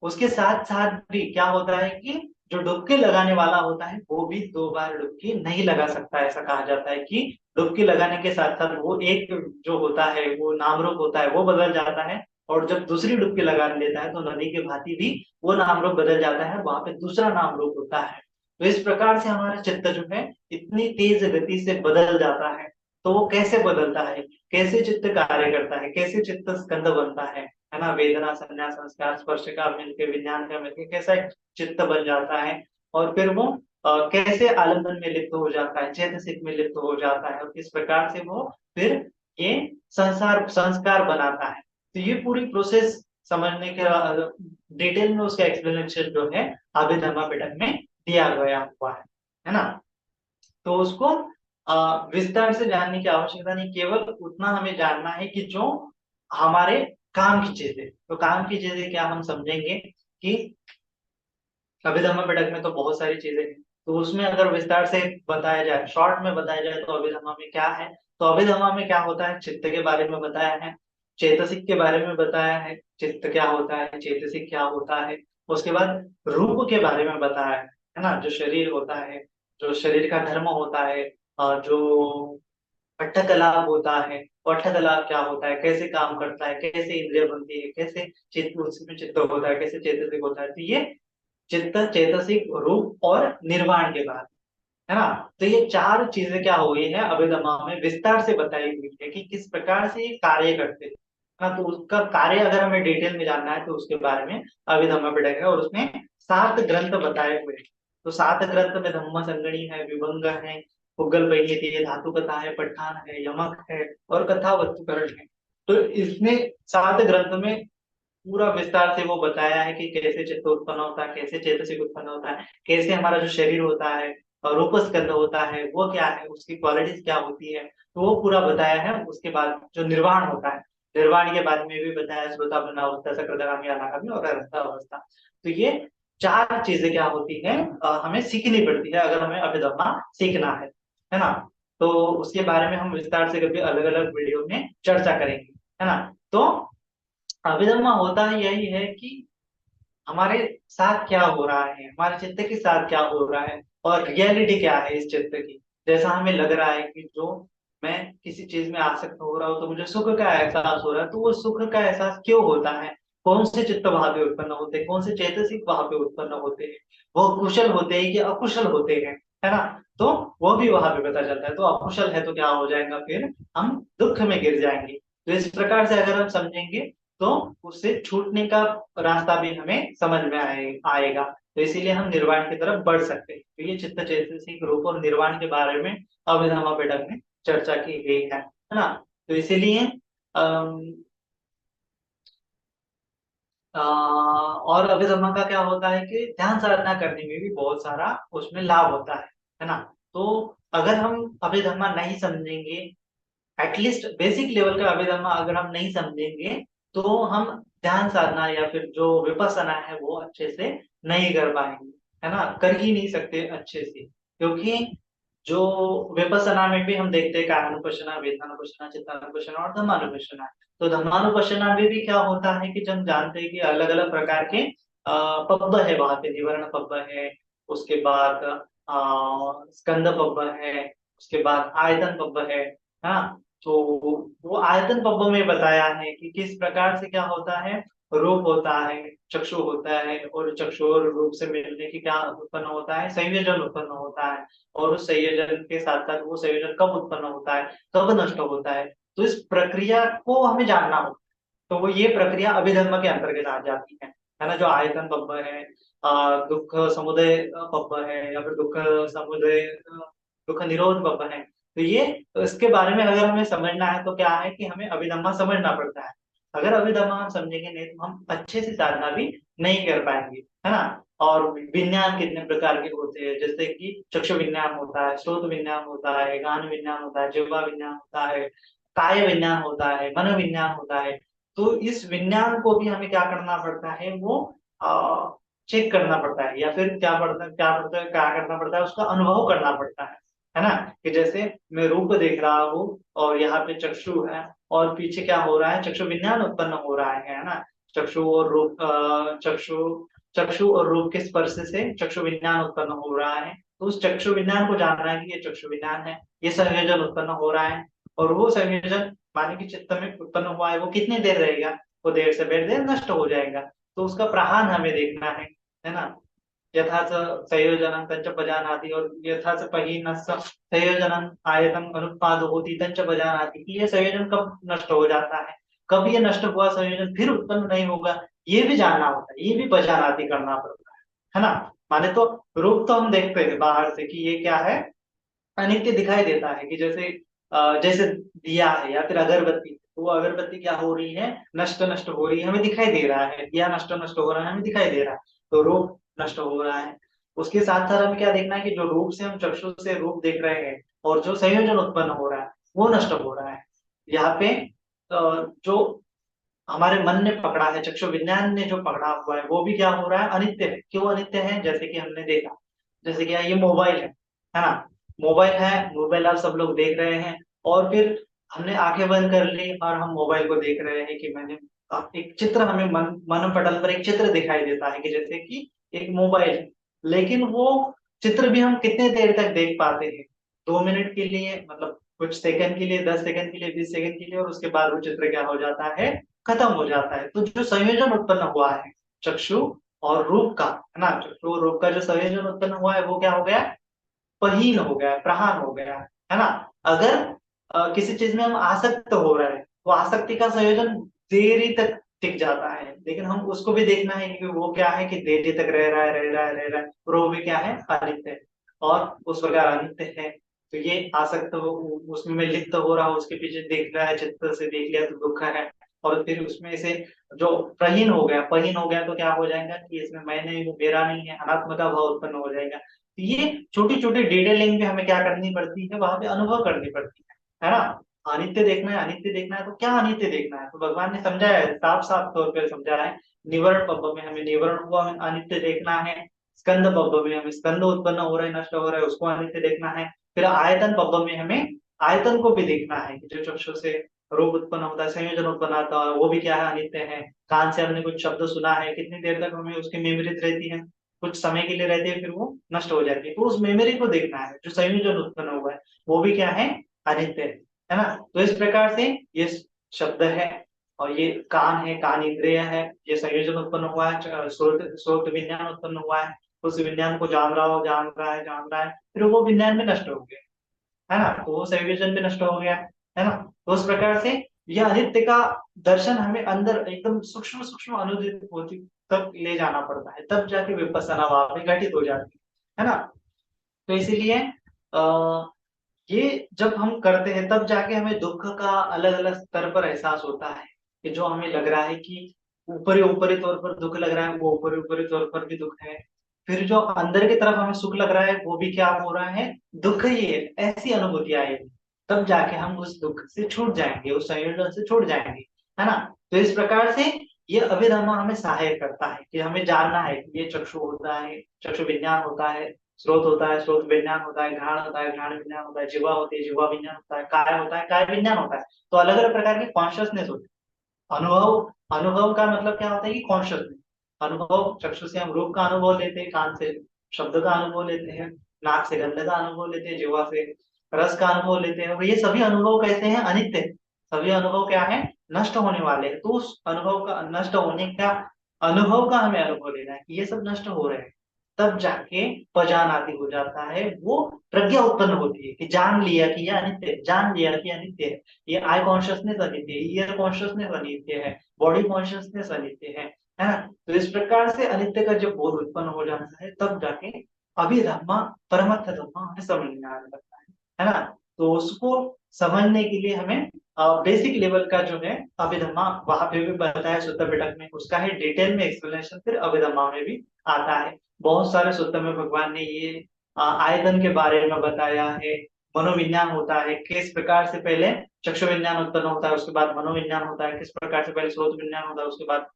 उसके साथ साथ भी क्या होता है कि जो डुबकी लगाने वाला होता है, वो भी 2 बार डुबकी नहीं लगा सकता। ऐसा कहा जाता है कि डुबकी लगाने के साथ साथ वो एक जो होता है वो नाम रूप होता है वो बदल जाता है, और जब दूसरी डुबकी लगा लेता है तो नदी के भांति भी वो नाम रूप बदल जाता है, वहां पे दूसरा नाम रूप होता है। तो इस प्रकार से हमारा चित्त जो है इतनी तेज गति से बदल जाता है। तो वो कैसे बदलता है, कैसे चित्त कार्य करता है, कैसे चित्त स्कंद बनता है ना, वेदना संज्ञा संस्कार स्पर्श का मिलके विज्ञान का मिलके कैसा एक चित्त बन जाता है, और फिर वो कैसे आलम्बन में लिप्त हो जाता है, चैतसिक में लिप्त हो जाता है, और किस प्रकार से वो फिर ये संसार संस्कार बनाता है। तो ये पूरी प्रोसेस समझने के डिटेल में उसका एक्सप्लेनेशन जो है अभिधर्मा पिटक में दिया गया हुआ है ना। तो उसको विस्तार से जानने की आवश्यकता नहीं, केवल उतना हमें जानना है कि जो हमारे काम की चीजें, तो काम की चीजें क्या हम समझेंगे कि अभिधम्म पिटक में तो बहुत सारी चीजें हैं, तो उसमें अगर विस्तार से बताया जाए, शॉर्ट में बताया जाए तो अभिधम्मा में क्या है। तो अभिधम्मा में क्या होता है, चित्त के बारे में बताया है, चेतसिक के बारे में बताया है, चित्त क्या होता है, चेतसिक क्या होता है, उसके बाद रूप के बारे में बताया है ना, जो शरीर होता है, जो शरीर का धर्म होता है, जो पट्टकलाप होता है, पट्टकलाप क्या होता है, कैसे काम करता है, कैसे इंद्रिय बनती है, कैसे चित्त उसमें चित्त होता है, कैसे चेतसिक होता है। तो ये चित्त चेतसिक रूप और निर्वाण के बाद, है ना। तो ये चार चीजें क्या हो गई है अभिधम्मा में विस्तार से बताई हुई है कि किस प्रकार से ये कार्य करते हैं, है ना। तो उसका कार्य अगर हमें डिटेल में जानना है तो उसके बारे में अभिधम्मा पिटक है, और उसमें 7 ग्रंथ बताए हुए हैं। तो 7 ग्रंथ में धम्म संगणी है, विभंग है, पुगल परिणीति है, धातु कथा है, पठान है, यमक है, और कथा वस्तुकरण है। तो इसमें 7 ग्रंथ में पूरा विस्तार से वो बताया है कि कैसे चित्त उत्पन्न होता है, कैसे चेतसिक उत्पन्न होता है, कैसे हमारा जो शरीर होता है और रूप स्कंद होता है वो क्या है, उसकी क्वालिटीज क्या होती है, तो वो पूरा बताया है। उसके बाद जो निर्वाण होता है, निर्वाण के बारे में भी बताया, श्रोता अवस्था सकृतगामी अनागामी और अरहत अवस्था। तो ये चार चीजें क्या होती है हमें सीखनी पड़ती है अगर हमें अभिधम्मा सीखना है ना। तो उसके बारे में हम विस्तार से कभी अलग अलग वीडियो में चर्चा करेंगे, है ना। तो अभिधम्मा होता ही यही है कि हमारे साथ क्या हो रहा है, हमारे चित्त के साथ क्या हो रहा है, और रियलिटी क्या है इस चित्त की। जैसा हमें लग रहा है कि जो मैं किसी चीज में आसक्त हो रहा हूँ तो मुझे सुख का एहसास हो रहा है, तो वो सुख का एहसास क्यों होता है, कौन से चित्त वहां पे उत्पन्न होते हैं, कौन से चैतसिक वहां पे उत्पन्न होते हैं, वो कुशल होते हैं कि अकुशल होते हैं, है ना। तो वो भी वहां पे पता चलता है। तो अकुशल है तो क्या हो जाएगा, फिर हम दुख में गिर जाएंगे। तो इस प्रकार से अगर हम समझेंगे तो उससे छूटने का रास्ता भी हमें समझ में आएगा। तो इसीलिए हम निर्वाण की तरफ बढ़ सकते हैं। तो ये चित्त चैतसिक रूप और निर्वाण के बारे में अभिधम्मा पिटक में चर्चा की गई है ना। तो इसीलिए अम, और अभिधम्मा का क्या होता है कि ध्यान साधना करने में भी बहुत सारा उसमें लाभ होता है ना। तो अगर हम अभिधम्मा नहीं समझेंगे, एटलीस्ट बेसिक लेवल का अभिधर्म अगर हम नहीं समझेंगे तो हम ध्यान साधना या फिर जो विपස්සना है वो अच्छे से नहीं कर पाएंगे, है ना, कर ही नहीं सकते अच्छे से। क्योंकि जो विपස්සना में भी हम देखते हैं कायानुपश्यना, वेदनानुपश्यना, चित्तानुपश्यना और धम्मानुपश्यना। तो धम्मानुपश्यना में भी क्या होता है कि जब हम जानते हैं कि अलग अलग प्रकार के पब्ब है, वहां पे निवर्ण पब्ब है, उसके बाद स्कंद पब्ब है, उसके बाद आयतन पब्ब है, हाँ। तो वो आयतन पब्बों में बताया है कि किस प्रकार से क्या होता है, रूप होता है, चक्षु होता है, और चक्षु और रूप से मिलने की क्या उत्पन्न होता है, संयोजन उत्पन्न होता है। और उस संयोजन के साथ साथ वो संयोजन कब उत्पन्न होता है, कब नष्ट होता है, तो इस प्रक्रिया को हमें जानना होगा। तो वो ये प्रक्रिया अभिधर्म के अंतर्गत आ जाती है ना। जो आयतन पब्ब है, दुख समुदय पब्ब है, या फिर दुख समुदय दुख निरोध पब्ब है। तो ये, तो इसके बारे में अगर हमें समझना है तो क्या है कि हमें अभिधम्मा समझना पड़ता है। अगर अभिधम्मा हम समझेंगे नहीं तो हम अच्छे से साधना भी नहीं कर पाएंगे, है ना। और विज्ञान कितने प्रकार के होते हैं, जैसे कि चक्षु विज्ञान होता है, श्रोत विज्ञान होता है, गान विज्ञान होता है, जिह्वा विज्ञान होता है, काय विज्ञान होता है, मन विज्ञान होता है। तो इस विज्ञान को भी हमें क्या करना पड़ता है, वो चेक करना पड़ता है, या फिर क्या करना पड़ता है, उसका अनुभव करना पड़ता है ना। कि जैसे मैं रूप देख रहा हूँ और यहाँ पे चक्षु है, और पीछे क्या हो रहा है, चक्षु विज्ञान उत्पन्न हो रहा है ना। चक्षु और रूप चक्षु चक्षु और रूप के स्पर्श से चक्षु विज्ञान उत्पन्न हो रहा है। तो उस चक्षु विज्ञान को जानना है कि ये चक्षु विज्ञान है, ये संयोजन उत्पन्न हो रहा है, और वो संयोजन माने कि चित्त में उत्पन्न हुआ है वो कितनी देर रहेगा, वो देर से देर नष्ट हो जाएगा। तो उसका प्रहान हमें देखना है ना। यथा च संयोजनं तच्च पजानाति, और यथा च पहिनस्य संयोजनं आयतन अनुत्पादो होती तच्च पजानाति, कि ये संयोजन कब नष्ट हो जाता है, कब ये नष्ट हुआ संयोजन फिर उत्पन्न नहीं होगा, ये भी जानना होता है, ये भी पजानाति करना पड़ता है ना। माने तो रूप तो हम देखते हैं बाहर से कि ये क्या है, अनित्य दिखाई देता है, कि जैसे जैसे दिया है या फिर अगरबत्ती, तो वो अगरबत्ती क्या हो रही है, नष्ट नष्ट हो रही है, हमें दिखाई दे रहा है, दिया नष्ट नष्ट हो रहा है, हमें दिखाई दे रहा है, तो रूप नष्ट हो रहा है। उसके साथ साथ हमें क्या देखना है कि जो रूप से हम चक्षु से रूप देख रहे हैं और जो संयोजन उत्पन्न हो रहा है वो नष्ट हो रहा है। यहाँ पे जो हमारे मन ने पकड़ा है, चक्षु विज्ञान ने जो पकड़ा हुआ है वो भी क्या हो रहा है, अनित्य है। क्यों अनित्य है, जैसे कि हमने देखा, जैसे कि ये मोबाइल है ना, मोबाइल है, मोबाइल आप सब लोग देख रहे हैं, और फिर हमने आंखें बंद कर ली और हम मोबाइल को देख रहे हैं कि मैंने एक चित्र, हमें मन पटल पर एक चित्र दिखाई देता है कि जैसे कि एक मोबाइल है, लेकिन वो चित्र भी हम कितने देर तक देख पाते हैं, 2 मिनट के लिए, मतलब कुछ सेकंड के लिए, 10 सेकंड के लिए, 20 सेकंड के लिए, और उसके बाद वो चित्र क्या हो जाता है, खत्म हो जाता है। तो जो संयोजन उत्पन्न हुआ है चक्षु और रूप का, है ना, चक्षु और रूप का जो संयोजन उत्पन्न हुआ है वो क्या हो गया, पहीन हो गया, प्रहान हो गया, है ना। अगर किसी चीज में हम आसक्त हो रहे हैं, तो आसक्ति का संयोजन देरी तक टिक जाता है, लेकिन हम उसको भी देखना है कि वो क्या है, कि देरी तक रह रहा है, रह रहा है, रह रहा है, और वो भी क्या है, अनित्य है, और उस प्रकार अनित्य है। तो ये आसक्त हो, उसमें मैं लिप्त हो रहा हूँ, उसके पीछे देख रहा है, चित्त से देख लिया तो दुख है, और फिर उसमें से जो प्रहीन हो गया, पहीन हो गया, तो क्या हो जाएगा कि इसमें मैं नहीं हूँ, मेरा नहीं है, अनात्म का भाव उत्पन्न हो जाएगा। तो ये छोटी छोटी डिटेलिंग भी हमें क्या करनी पड़ती है, वहां पे अनुभव करनी पड़ती है ना। अनित्य देखना है, अनित्य देखना है, तो क्या अनित्य देखना है, तो भगवान ने समझाया है, साफ साफ तौर पर समझाया है। निवरण पब्ब में हमें निवरण हुआ हमें अनित्य देखना है, स्कंद पब्ब में हमें स्कंद उत्पन्न हो रहे नष्ट हो रहे उसको अनित्य देखना है, फिर आयतन पब्ब में हमें आयतन को भी देखना है, कि जो चक्षु से रूप उत्पन्न होता है, संयोजन उत्पन्न होता है, वो भी क्या है, अनित्य है। कान से हमने कुछ शब्द सुना है, कितनी देर तक हमें उसकी मेमोरीज रहती है, कुछ समय के लिए रहती है, फिर वो नष्ट हो जाती है, तो उस मेमोरी को देखना है, जो संयोजन उत्पन्न हुआ है वो भी क्या है, अनित्य है ना। तो इस प्रकार से ये शब्द है, और ये कान है, कान इंद्रिय है, ये संयोजन उत्पन्न हुआ है, श्रोत श्रोत विज्ञान उत्पन्न हुआ है, उस विज्ञान को जान रहा हो, जान रहा है, जान रहा है, फिर वो विज्ञान में नष्ट हो गया, है ना, तो वो संयोजन भी नष्ट हो गया, है ना। तो उस प्रकार से यह अनित्य का दर्शन हमें अंदर एकदम सूक्ष्म सूक्ष्म अनुभूति होती तक ले जाना पड़ता है, तब जाके विपस्सना वहां पे घटित हो जाती है ना। तो इसीलिए आ, ये जब हम करते हैं तब जाके हमें दुख का अलग अलग स्तर पर एहसास होता है, कि जो हमें लग रहा है कि ऊपरी ऊपरी तौर पर दुख लग रहा है, वो ऊपरी ऊपरी तौर पर भी दुख है, फिर जो अंदर की तरफ हमें सुख लग रहा है वो भी क्या हो रहा है, दुख ही है, ऐसी अनुभूति आएगी, तब जाके हम उस दुख से छूट जाएंगे, उस संयोजन से छूट जाएंगे, है ना। तो इस प्रकार से ये अभिधर्म हमें सहायक करता है, कि हमें जानना है कि ये चक्षु होता है, चक्षु विज्ञान होता है, स्रोत होता है, स्रोत विज्ञान होता है, घ्राण होता है, घ्राण विज्ञान होता है, जिह्वा होती है, जिह्वा विज्ञान होता है, काय होता है, काय विज्ञान होता है। तो अलग अलग प्रकार के कॉन्शियसनेस होते हैं। अनुभव, अनुभव का मतलब क्या होता है, कि कॉन्शियसनेस। अनुभव, चक्षु से हम रूप का अनुभव लेते हैं, कान से शब्द का अनुभव लेते हैं, नाक से गंध का अनुभव लेते हैं, जिह्वा से रस का अनुभव लेते हैं, और ये सभी अनुभव कैसे हैं, अनित्य हैं। सभी अनुभव क्या है, नष्ट होने वाले हैं। तो उस अनुभव का नष्ट होने का अनुभव का हमें अनुभव लेना है, कि ये सब नष्ट हो रहे हैं, तब जाके पहचान आदि हो जाता है, वो प्रज्ञा उत्पन्न होती है, कि जान लिया कि यह अनित्य है, जान लिया कि अनित्य है, ये आई कॉन्शियसनेस अनित्य है, ईयर कॉन्शियसनेस अनित्य है, बॉडी कॉन्शियसनेस अनित्य है ना। तो इस प्रकार से अनित्य का जब बोध उत्पन्न हो जाता है, तब जाके अभिधम्मा परमत्थ धम्मा हमें समझ में आने लगता है ना। तो उसको समझने के लिए हमें बेसिक लेवल का जो है अभिधम्मा, वहां पे भी बताया सुत्त पिटक में, उसका है डिटेल में एक्सप्लेनेशन फिर अभिधम्मा में भी आता है। बहुत सारे सूत्र में भगवान ने ये आयतन के बारे में बताया है, मनोविज्ञान होता है, किस प्रकार से पहले चक्षु विज्ञान उत्पन्न होता है, उसके बाद मनोविज्ञान होता है, किस प्रकार से पहले स्रोत विज्ञान होता है, उसके बाद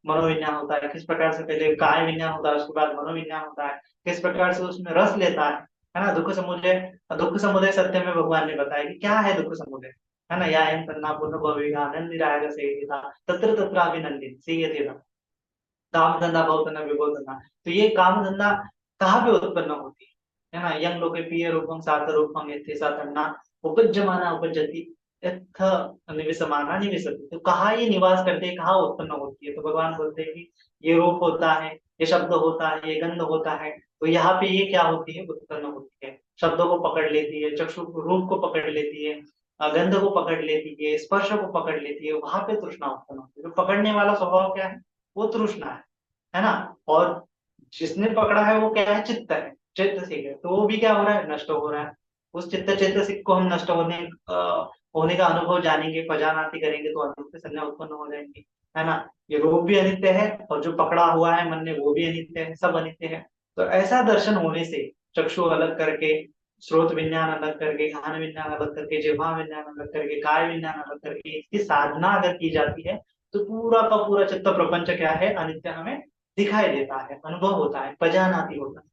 मनोविज्ञान होता है, किस प्रकार से पहले काय विज्ञान होता है, उसके बाद मनोविज्ञान होता है, किस प्रकार से उसमें रस लेता है ना। दुख समुदय, दुख समुदय सत्य में भगवान ने बताया कि क्या है दुख समुदय, है ना। या एम तन्ना पूर्ण भविगानंद निराग से तत्र तत्र अभिनंदित सीयते काम धंधा बहुत धंधा विभो धंधा। तो ये काम धंधा कहाँ पे उत्पन्न होती है, है ना, यंग लोके रूपम सात रूपम यथे सातन्ना उपज्यमाना उपजति यथ निविसमाना निविसति। तो कहाँ ये निवास करते हैं, कहाँ उत्पन्न होती है, तो भगवान बोलते हैं कि ये रूप होता है, ये शब्द होता है, ये गंध होता है, तो यहाँ पे ये क्या होती है, उत्पन्न होती है। शब्दों को पकड़ लेती है, चक्षु रूप को पकड़ लेती है, गंध को पकड़ लेती है, स्पर्श को पकड़ लेती है, वहां पे तृष्णा उत्पन्न होती है। तो पकड़ने वाला स्वभाव क्या है, वो तृष्णा है ना। और जिसने पकड़ा है वो क्या है, चित्त है, चित्त सिक है, तो वो भी क्या हो रहा है, नष्ट हो रहा है। उस चित्त चित्त सिक को हम नष्ट होने का अनुभव जानेंगे, पजानाति करेंगे, तो अनित्य संज्ञा उत्पन्न हो जाएंगी, है ना। ये रूप भी अनित्य है, और जो पकड़ा हुआ है मन ने वो भी अनित्य है, सब अनित्य है। तो ऐसा दर्शन होने से चक्षु अलग करके, स्रोत विज्ञान अलग करके, घ्राण विज्ञान अलग करके, जिह्वा विज्ञान अलग करके, काय विज्ञान अलग करके इसकी साधना अगर की जाती है, तो पूरा का पूरा चित्त प्रपंच क्या है, अनित्य हमें दिखाई देता है, अनुभव होता है, पहचानाती होता है।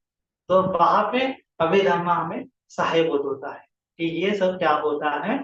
तो वहां पे अभिधर्म हमें सहायक होता है कि ये सब क्या होता है,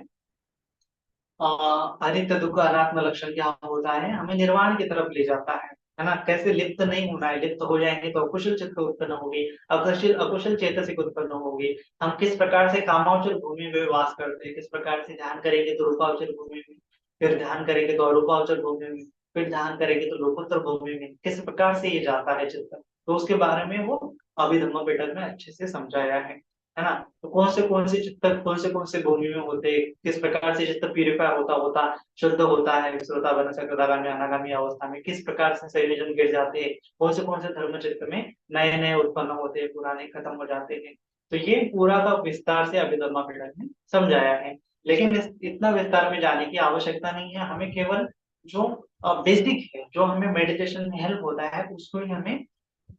अनित्य दुख अनात्म लक्षण क्या होता है, हमें निर्वाण की तरफ ले जाता है ना। कैसे लिप्त नहीं होना है, लिप्त हो जाएंगे तो अकुशल चित्त उत्पन्न होगी, अकुशल अकुशल चेतसिक उत्पन्न होगी। हम किस प्रकार से कामावचर भूमि में वास करते हैं, किस प्रकार से ध्यान करेंगे तो रूपावचर भूमि में, फिर ध्यान करेंगे तो अरूपावचर भूमि में, फिर ध्यान करेंगे तो लोकोत्तर भूमि में, किस प्रकार से ये जाता है चित्त, तो उसके बारे में वो अभिधम्म पिटक में अच्छे से समझाया है ना। तो कौन से चित्त कौन से भूमि में होते, किस प्रकार से चित्त प्यूरिफाई होता होता शुद्ध होता है, श्रोतापन्न सकदागामी अनागामी अवस्था में किस प्रकार से संयोजन गिर जाते हैं, कौन से धर्म चित्त में नए नए उत्पन्न होते हैं, पुराने खत्म हो जाते हैं। तो ये पूरा का विस्तार से अभिधर्म पीठक ने समझाया है। लेकिन इतना विस्तार में जाने की आवश्यकता नहीं है, हमें केवल जो बेसिक है, जो हमें मेडिटेशन में हेल्प होता है, उसको ही हमें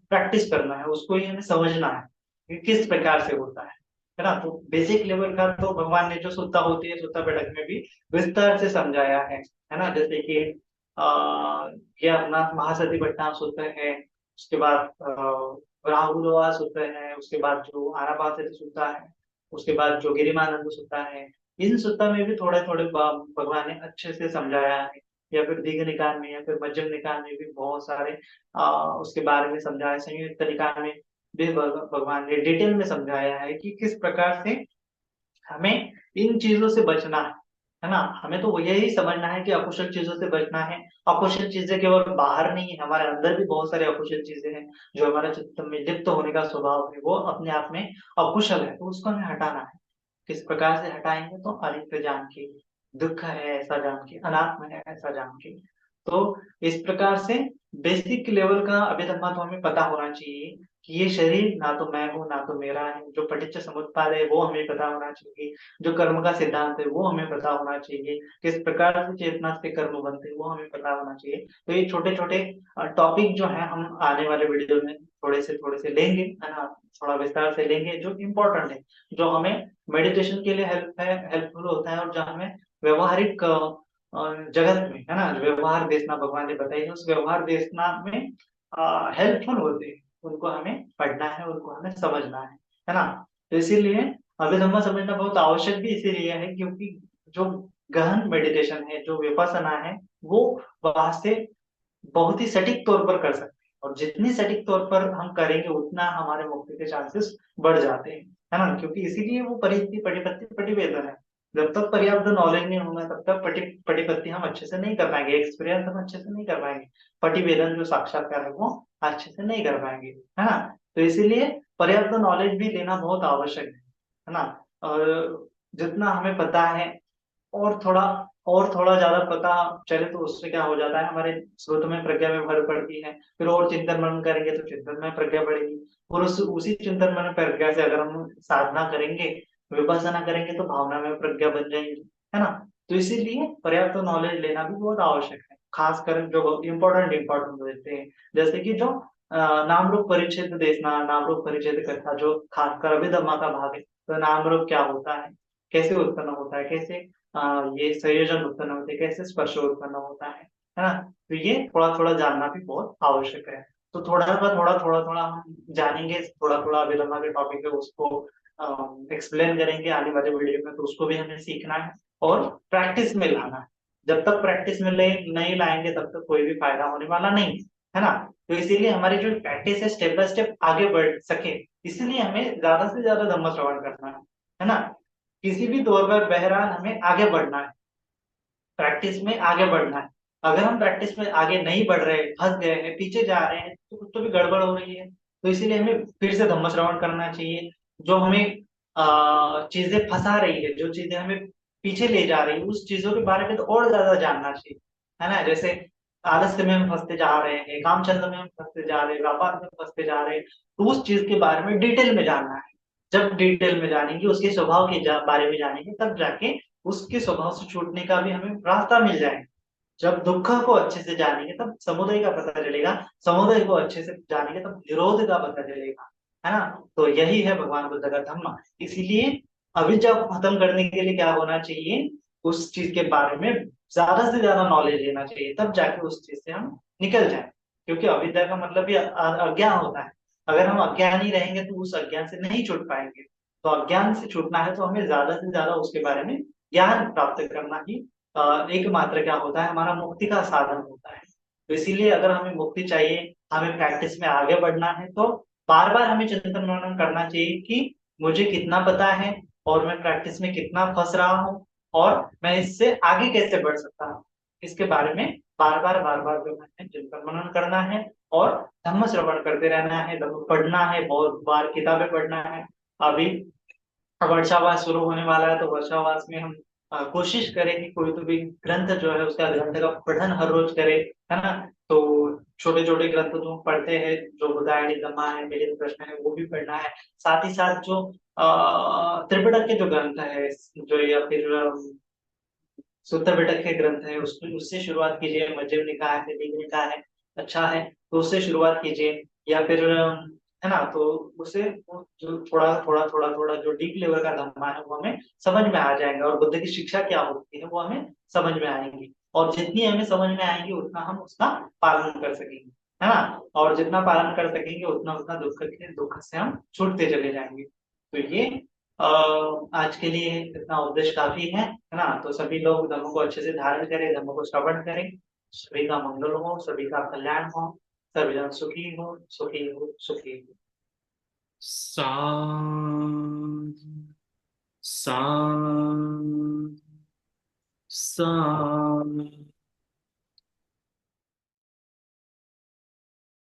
प्रैक्टिस करना है, उसको ही हमें समझना है कि किस प्रकार से होता है ना। तो बेसिक लेवल का तो भगवान ने जो सुत्ता होती है, सुत्ता बैठक में भी विस्तार से समझाया है ना। जैसे कि ये अपना महासती पट्टनाम सूत्र है, उसके बाद राहुलवा सूत्र है, उसके बाद जो आनापानसति सूत्र है, उसके बाद जो गिरिमानंद सूत्र है। इन सूत्र में भी थोड़े थोड़े भगवान ने अच्छे से समझाया है, या फिर दीर्घ निकाय में या फिर मध्यम निकाय में भी बहुत सारे उसके बारे में समझाया। संयुक्त निकाय में भी भगवान ने डिटेल में समझाया है कि किस प्रकार से हमें इन चीजों से बचना है ना। हमें तो यही समझना है कि अकुशल चीजों से बचना है। अकुशल चीजें केवल बाहर नहीं है, हमारे अंदर भी बहुत सारे अकुशल चीजें हैं। जो हमारे चित्त में लिप्त होने का स्वभाव है, वो अपने आप में अकुशल है, तो उसको हमें हटाना है। किस प्रकार से हटाएंगे, तो अनित्य जान के, दुख है ऐसा जान के, अनात्म है ऐसा जान के। तो इस प्रकार से बेसिक लेवल का अभिधम्मा तो हमें पता होना चाहिए कि ये शरीर ना तो मैं हूँ ना तो मेरा है। जो पटिच्च समुत्पाद है वो हमें पता होना चाहिए, जो कर्म का सिद्धांत है वो हमें पता होना चाहिए, किस प्रकार से चेतना से कर्म बनते हैं वो हमें पता होना चाहिए। तो ये छोटे छोटे टॉपिक जो है हम आने वाले वीडियो में थोड़े से लेंगे, है ना, थोड़ा विस्तार से लेंगे, जो इम्पोर्टेंट है, जो हमें मेडिटेशन के लिए हेल्पफुल होता है, और जो हमें व्यवहारिक जगत में, है ना, जो व्यवहार देशना भगवान ने बताई है, उस व्यवहार देशना में हेल्पफुल होते हैं, उनको हमें पढ़ना है, उनको हमें समझना है ना। तो इसीलिए अभिधम्मा समझना बहुत आवश्यक भी इसीलिए है, क्योंकि जो गहन मेडिटेशन है, जो विपස්සना है, वो वहां से बहुत ही सटीक तौर पर कर सकते हैं, और जितनी सटीक तौर पर हम करेंगे उतना हमारे मुक्ति के चांसेस बढ़ जाते हैं, है ना। क्योंकि इसीलिए वो परिधि परिपत्ति प्रतिवेदन है। जब तक पर्याप्त नॉलेज नहीं होगा तब तक पटिपत्ति हम अच्छे से नहीं कर पाएंगे, एक्सपीरियंस हम अच्छे से नहीं कर पाएंगे, पटिवेदन जो साक्षात्कार है वो अच्छे से नहीं कर पाएंगे, है ना। तो इसीलिए पर्याप्त नॉलेज भी लेना बहुत आवश्यक है ना। और जितना हमें पता है, और थोड़ा ज्यादा पता चले, तो उससे क्या हो जाता है, हमारे स्रोत में प्रज्ञा में भर पड़ती है। फिर और चिंतन मनन करेंगे तो चिंतन में प्रज्ञा बढ़ेगी, और उसी चिंतन मनन प्रज्ञा से अगर हम साधना करेंगे, विपස්සना करेंगे, तो भावना में प्रज्ञा बन जाएगी, है ना। तो इसीलिए पर्याप्त नॉलेज लेना भी बहुत आवश्यक है, खासकर जो इम्पोर्टेंट देते हैं। जैसे कि जो नाम रूप परिच्छेद देखना, नाम रूप परिच्छेद कथा, जो खासकर अभिधम्मा का भाग है। तो नाम रूप क्या होता है, कैसे उत्पन्न होता है, कैसे ये संयोजन उत्पन्न होते हैं, कैसे स्पर्श उत्पन्न होता है ना। तो ये थोड़ा थोड़ा जानना भी बहुत आवश्यक है। तो थोड़ा थोड़ा हम जानेंगे, थोड़ा थोड़ा अभिधर्मा के टॉपिक है उसको एक्सप्लेन करेंगे आने वाले वीडियो में, तो उसको भी हमें सीखना है और प्रैक्टिस में लाना है। जब तक प्रैक्टिस में नहीं लाएंगे तब तक कोई भी फायदा होने वाला नहीं, है ना। तो इसीलिए हमारी जो प्रैक्टिस है स्टेप बाय स्टेप आगे बढ़ सके, इसीलिए हमें ज्यादा से ज्यादा धम्म श्रवण करना है ना। किसी भी दौर पर बहरहाल हमें आगे बढ़ना है, प्रैक्टिस में आगे बढ़ना है। अगर हम प्रैक्टिस में आगे नहीं बढ़ रहे, फंस गए हैं, पीछे जा रहे हैं, तो कुछ तो भी गड़बड़ हो रही है। तो इसीलिए हमें फिर से धम्म श्रवण करना चाहिए। जो हमें चीजें फंसा रही है, जो चीजें हमें पीछे ले जा रही है, उस चीजों के बारे में तो और ज्यादा जानना चाहिए, है ना। जैसे आलस्य में हम फंसते जा रहे हैं, काम चंद्र में हम फंसते जा रहे हैं, व्यापार में फंसते जा रहे हैं, तो उस चीज के बारे में डिटेल में जानना है। जब डिटेल में जानेंगे, उसके स्वभाव के बारे में जानेंगे, तब जाके उसके स्वभाव से छूटने का भी हमें रास्ता मिल जाएगा। जब दुख को अच्छे से जानेंगे तब समुदय का पता चलेगा, समुदय को अच्छे से जानेंगे तब निरोध का पता चलेगा, है ना। तो यही है भगवान बुद्ध का धम्म। इसीलिए अविद्या को खत्म करने के लिए क्या होना चाहिए, उस चीज के बारे में ज्यादा से ज्यादा नॉलेज लेना चाहिए, तब जाके उस चीज से हम निकल जाए। क्योंकि अविद्या का मतलब ही अज्ञान होता है। अगर हम अज्ञान ही रहेंगे तो उस अज्ञान से नहीं छूट पाएंगे। तो अज्ञान से छूटना है तो हमें ज्यादा से ज्यादा उसके बारे में ज्ञान प्राप्त करना ही एकमात्र क्या होता है, हमारा मुक्ति का साधन होता है। तो इसीलिए अगर हमें मुक्ति चाहिए, हमें प्रैक्टिस में आगे बढ़ना है, तो बार बार हमें चिंतन मनन करना चाहिए कि मुझे कितना पता है, और मैं प्रैक्टिस में कितना फंस रहा हूँ, और मैं इससे आगे कैसे बढ़ सकता हूँ। इसके बारे में बार बार जो है चिंतन मनन करना है, और धम्म श्रवण करते रहना है, धम्म पढ़ना है, बहुत बार किताबें पढ़ना है। अभी वर्षावास शुरू होने वाला है, तो वर्षावास में हम कोशिश करें कि कोई तो भी ग्रंथ जो है उसका ग्रंथ का पठन हर रोज करें, है ना। तो छोटे छोटे ग्रंथ जो हम पढ़ते हैं, जो उदाहरणी दमा है, मिलिंद प्रश्न है, वो भी पढ़ना है। साथ ही साथ जो त्रिपिटक के जो ग्रंथ है, जो या फिर सूत्र पिटक के ग्रंथ है, उससे शुरुआत कीजिए। मध्यम निकाय है, दीर्घ निकाय है, अच्छा है, तो उससे शुरुआत कीजिए। या फिर है ना, तो उससे जो थोड़ा थोड़ा थोड़ा थोड़ा जो डीप लेवल का धर्म है वो हमें समझ में आ जाएगा, और बुद्ध की शिक्षा क्या होती है वो हमें समझ में आएंगी। और जितनी हमें समझ में आएंगी उतना हम उसका पालन कर सकेंगे, है ना। और जितना पालन कर सकेंगे उतना उतना दुख से हम छूटते चले जाएंगे। तो ये आज के लिए इतना उपदेश काफी है ना। तो सभी लोग धर्म को अच्छे से धारण करें, धर्म को श्रवण करें। सभी का मंगल हो, सभी का कल्याण हो, सभी जन सुखी हो, सुखी हो, सुखी हो। साधु साधु साधु।